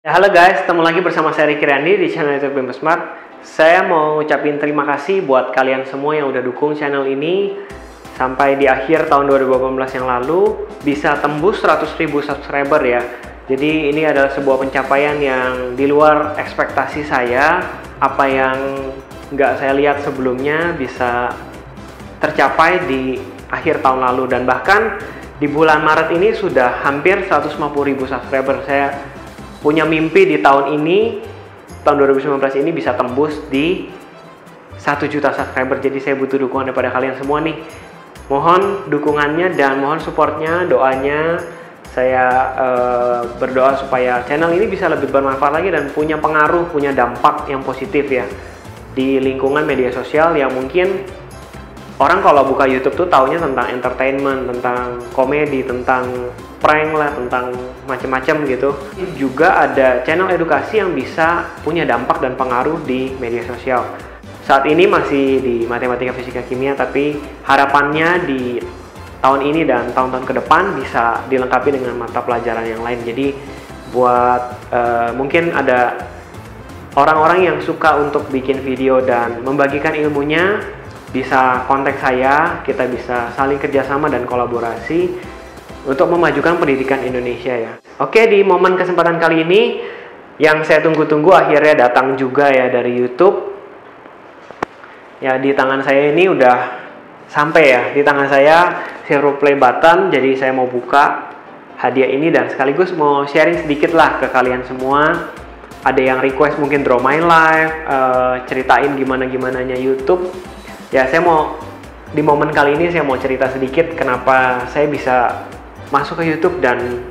Ya, halo guys, ketemu lagi bersama saya Ricky Randi di channel YouTube Bimbo Smart. Saya mau ucapin terima kasih buat kalian semua yang udah dukung channel ini sampai di akhir tahun 2018 yang lalu bisa tembus 100.000 subscriber ya. Jadi ini adalah sebuah pencapaian yang di luar ekspektasi saya. Apa yang nggak saya lihat sebelumnya bisa tercapai di akhir tahun lalu, dan bahkan di bulan Maret ini sudah hampir 150.000 subscriber. Saya punya mimpi di tahun ini, tahun 2019 ini bisa tembus di 1 juta subscriber. Jadi saya butuh dukungan daripada kalian semua nih. Mohon dukungannya dan mohon supportnya, doanya. Saya berdoa supaya channel ini bisa lebih bermanfaat lagi dan punya pengaruh, punya dampak yang positif ya di lingkungan media sosial yang mungkin orang kalau buka YouTube tuh taunya tentang entertainment, tentang komedi, tentang prank lah, tentang macam-macam gitu. Juga ada channel edukasi yang bisa punya dampak dan pengaruh di media sosial. Saat ini masih di matematika, fisika, kimia, tapi harapannya di tahun ini dan tahun-tahun ke depan bisa dilengkapi dengan mata pelajaran yang lain. Jadi buat mungkin ada orang-orang yang suka untuk bikin video dan membagikan ilmunya, bisa kontak saya, kita bisa saling kerjasama dan kolaborasi untuk memajukan pendidikan Indonesia ya. Oke, di momen kesempatan kali ini yang saya tunggu-tunggu akhirnya datang juga ya dari YouTube. Ya, di tangan saya ini udah sampai ya, di tangan saya silver play button. Jadi saya mau buka hadiah ini dan sekaligus mau sharing sedikit lah ke kalian semua. Ada yang request mungkin draw my life, ceritain gimana-gimananya YouTube. Ya, saya mau di momen kali ini saya mau cerita sedikit kenapa saya bisa masuk ke YouTube dan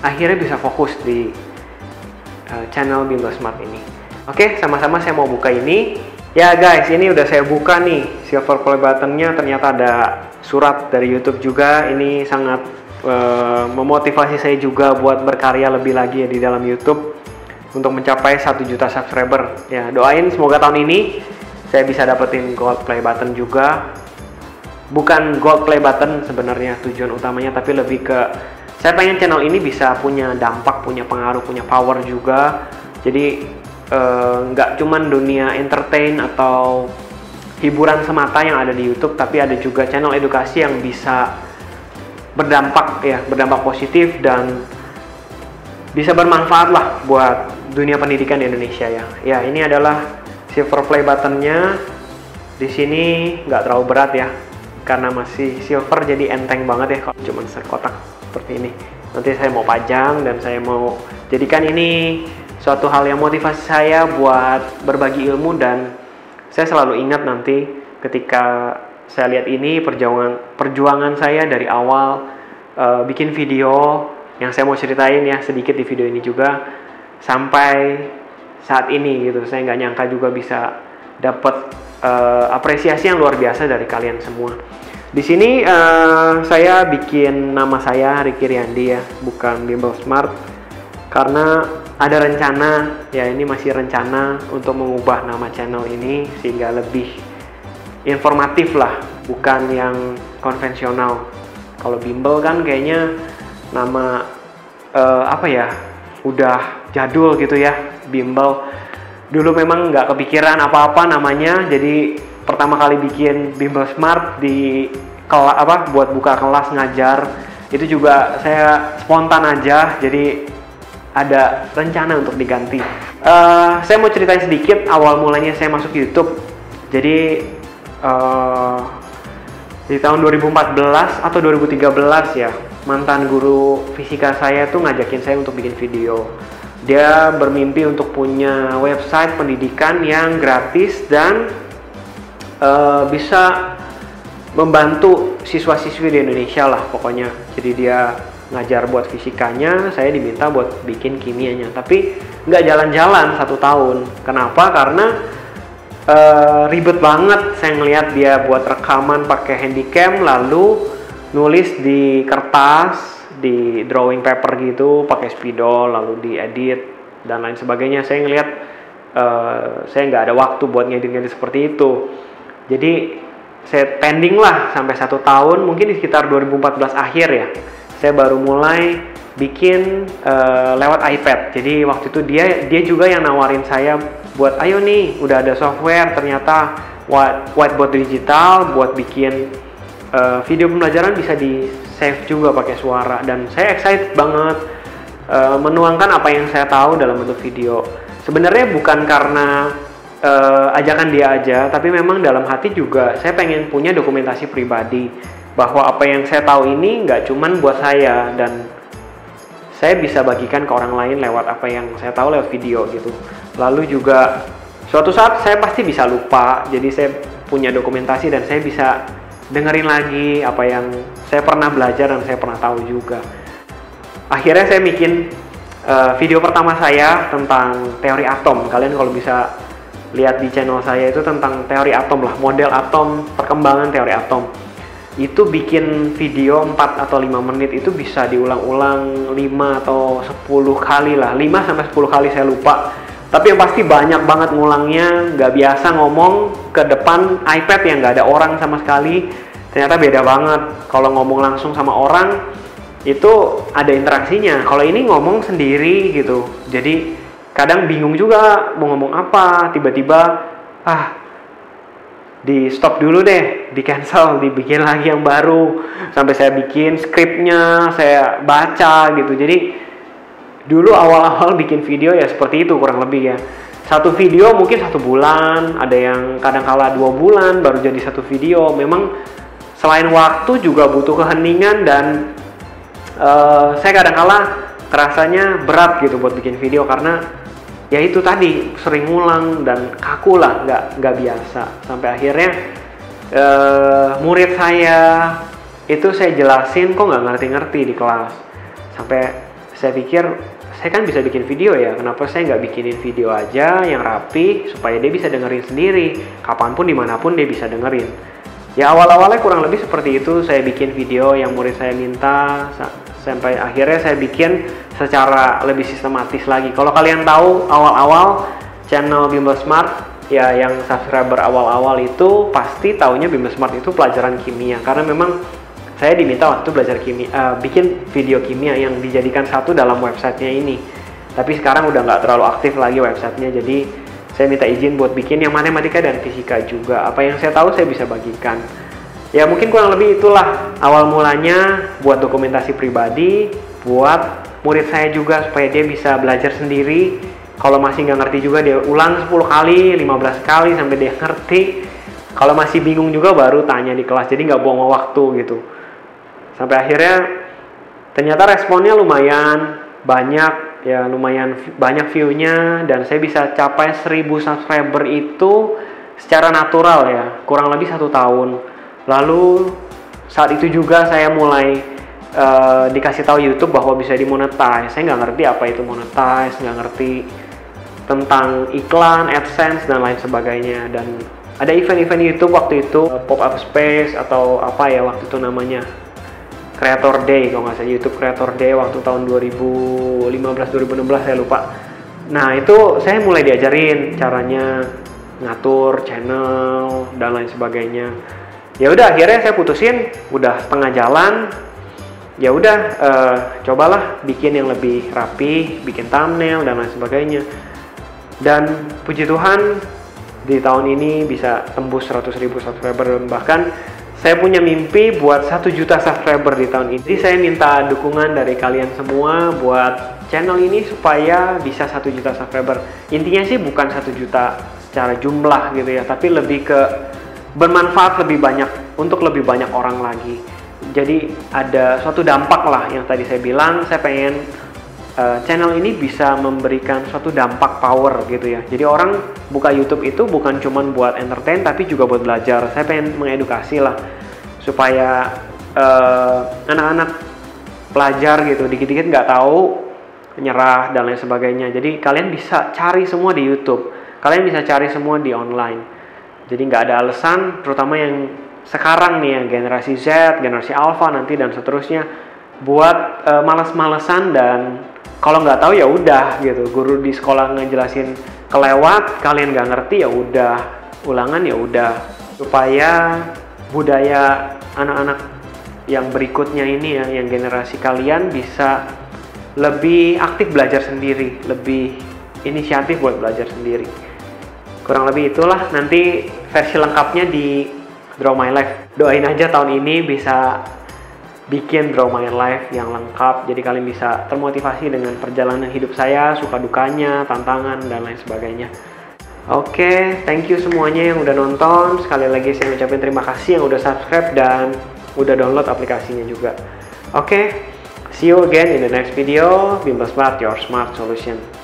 akhirnya bisa fokus di channel Bimbo Smart ini. Oke, sama-sama saya mau buka ini. Ya guys, ini udah saya buka nih silver play buttonnya. Ternyata ada surat dari YouTube juga. Ini sangat memotivasi saya juga buat berkarya lebih lagi ya di dalam YouTube untuk mencapai 1 juta subscriber. Ya, doain semoga tahun ini saya bisa dapetin gold play button juga. Bukan gold play button sebenarnya tujuan utamanya, tapi lebih ke saya pengen channel ini bisa punya dampak, punya pengaruh, punya power juga. Jadi nggak cuman dunia entertain atau hiburan semata yang ada di YouTube, tapi ada juga channel edukasi yang bisa berdampak ya, berdampak positif dan bisa bermanfaat lah buat dunia pendidikan di Indonesia ya. Ya, ini adalah silver play buttonnya. Di sini nggak terlalu berat ya, karena masih silver jadi enteng banget ya kalau cuma sekotak seperti ini. Nanti saya mau pajang dan saya mau jadikan ini suatu hal yang motivasi saya buat berbagi ilmu, dan saya selalu ingat nanti ketika saya lihat ini perjuangan saya dari awal bikin video yang saya mau ceritain ya sedikit di video ini juga sampai saat ini gitu. Saya nggak nyangka juga bisa dapat apresiasi yang luar biasa dari kalian semua. Di sini saya bikin nama saya Ricky Randi ya, bukan Bimbo Smart, karena ada rencana ya, ini masih rencana untuk mengubah nama channel ini sehingga lebih informatif lah, bukan yang konvensional. Kalau Bimbo kan kayaknya nama apa ya, udah jadul gitu ya. Bimbo dulu memang nggak kepikiran apa-apa namanya, jadi pertama kali bikin Bimbo Smart di buat buka kelas ngajar itu juga saya spontan aja, jadi ada rencana untuk diganti. Saya mau ceritain sedikit awal mulanya saya masuk YouTube. Jadi di tahun 2014 atau 2013 ya, mantan guru fisika saya tuh ngajakin saya untuk bikin video. Dia bermimpi untuk punya website pendidikan yang gratis dan bisa membantu siswa-siswi di Indonesia lah pokoknya. Jadi dia ngajar buat fisikanya, saya diminta buat bikin kimianya. Tapi nggak jalan-jalan 1 tahun. Kenapa? Karena ribet banget. Saya ngeliat dia buat rekaman pakai handycam, lalu nulis di kertas, di drawing paper gitu, pakai spidol, lalu diedit dan lain sebagainya. Saya ngeliat saya nggak ada waktu buat ngedit-ngedit seperti itu. Jadi saya pending lah sampai 1 tahun, mungkin di sekitar 2014 akhir ya. Saya baru mulai bikin lewat iPad. Jadi waktu itu dia juga yang nawarin saya buat, ayo nih udah ada software ternyata whiteboard digital buat bikin video pembelajaran bisa di save juga pakai suara, dan saya excited banget menuangkan apa yang saya tahu dalam bentuk video. Sebenarnya bukan karena ajakan dia aja, tapi memang dalam hati juga saya pengen punya dokumentasi pribadi bahwa apa yang saya tahu ini nggak cuman buat saya, dan saya bisa bagikan ke orang lain lewat apa yang saya tahu lewat video gitu. Lalu juga suatu saat saya pasti bisa lupa, jadi saya punya dokumentasi dan saya bisa dengerin lagi apa yang saya pernah belajar dan saya pernah tahu juga. Akhirnya saya bikin video pertama saya tentang teori atom. Kalian kalau bisa lihat di channel saya itu tentang teori atom lah, model atom, perkembangan teori atom. Itu bikin video 4 atau 5 menit itu bisa diulang-ulang 5 atau 10 kali lah, 5 sampai 10 kali saya lupa. Tapi yang pasti banyak banget ngulangnya, nggak biasa ngomong ke depan iPad yang nggak ada orang sama sekali. Ternyata beda banget kalau ngomong langsung sama orang, itu ada interaksinya. Kalau ini ngomong sendiri gitu, jadi kadang bingung juga mau ngomong apa, tiba-tiba di stop dulu deh, di cancel, dibikin lagi yang baru, sampai saya bikin skripnya, saya baca gitu. Jadi dulu awal-awal bikin video ya seperti itu kurang lebih ya. Satu video mungkin 1 bulan, ada yang kadang-kala 2 bulan baru jadi satu video. Memang selain waktu juga butuh keheningan, dan saya kadang-kala rasanya berat gitu buat bikin video karena ya itu tadi sering ngulang dan kaku lah, nggak biasa. Sampai akhirnya murid saya itu saya jelasin kok nggak ngerti-ngerti di kelas. Sampai saya pikir saya kan bisa bikin video ya, kenapa saya nggak bikinin video aja yang rapi supaya dia bisa dengerin sendiri kapanpun dimanapun dia bisa dengerin. Ya awal-awalnya kurang lebih seperti itu, saya bikin video yang murid saya minta sampai akhirnya saya bikin secara lebih sistematis lagi. Kalau kalian tahu awal-awal channel Bimbel Smart ya, yang subscriber awal-awal itu pasti taunya Bimbel Smart itu pelajaran kimia, karena memang saya diminta waktu belajar kimia, bikin video kimia yang dijadikan satu dalam websitenya ini. Tapi sekarang udah nggak terlalu aktif lagi websitenya, jadi saya minta izin buat bikin yang matematika dan fisika juga. Apa yang saya tahu saya bisa bagikan. Ya mungkin kurang lebih itulah awal mulanya buat dokumentasi pribadi, buat murid saya juga supaya dia bisa belajar sendiri. Kalau masih nggak ngerti juga dia ulang 10 kali, 15 kali sampai dia ngerti. Kalau masih bingung juga baru tanya di kelas, jadi nggak buang waktu gitu. Sampai akhirnya ternyata responnya lumayan banyak ya, lumayan banyak view-nya, dan saya bisa capai 1000 subscriber itu secara natural ya, kurang lebih 1 tahun. Lalu saat itu juga saya mulai dikasih tahu YouTube bahwa bisa dimonetize. Saya nggak ngerti apa itu monetize, nggak ngerti tentang iklan, AdSense dan lain sebagainya. Dan ada event-event YouTube waktu itu, pop-up space atau apa ya waktu itu namanya, Creator Day kalau nggak salah, YouTube Creator Day waktu tahun 2015-2016 saya lupa. Nah itu saya mulai diajarin caranya ngatur channel dan lain sebagainya. Ya udah akhirnya saya putusin, udah setengah jalan, ya udah cobalah bikin yang lebih rapi, bikin thumbnail dan lain sebagainya. Dan puji Tuhan di tahun ini bisa tembus 100.000 subscriber, bahkan saya punya mimpi buat 1 juta subscriber di tahun ini. Jadi saya minta dukungan dari kalian semua buat channel ini supaya bisa 1 juta subscriber. Intinya sih bukan 1 juta secara jumlah gitu ya, tapi lebih ke bermanfaat lebih banyak untuk lebih banyak orang lagi. Jadi ada suatu dampak lah yang tadi saya bilang, saya pengen channel ini bisa memberikan suatu dampak power gitu ya. Jadi orang buka YouTube itu bukan cuman buat entertain tapi juga buat belajar. Saya pengen mengedukasi lah supaya anak-anak pelajar gitu dikit-dikit nggak tahu, nyerah dan lain sebagainya. Jadi kalian bisa cari semua di YouTube, kalian bisa cari semua di online. Jadi nggak ada alasan, terutama yang sekarang nih ya, generasi Z, generasi Alpha nanti dan seterusnya, buat malas-malesan dan kalau nggak tahu ya udah gitu. Guru di sekolah ngejelasin kelewat, kalian nggak ngerti ya udah, ulangan ya udah. Supaya budaya anak-anak yang berikutnya ini ya, yang generasi kalian bisa lebih aktif belajar sendiri, lebih inisiatif buat belajar sendiri. Kurang lebih itulah, nanti versi lengkapnya di Draw My Life. Doain aja tahun ini bisa bikin Draw My Life yang lengkap, jadi kalian bisa termotivasi dengan perjalanan hidup saya, suka dukanya, tantangan, dan lain sebagainya. Oke, thank you semuanya yang udah nonton. Sekali lagi saya ucapin terima kasih yang udah subscribe dan udah download aplikasinya juga. Oke, see you again in the next video. Bimbel Smart, your smart solution.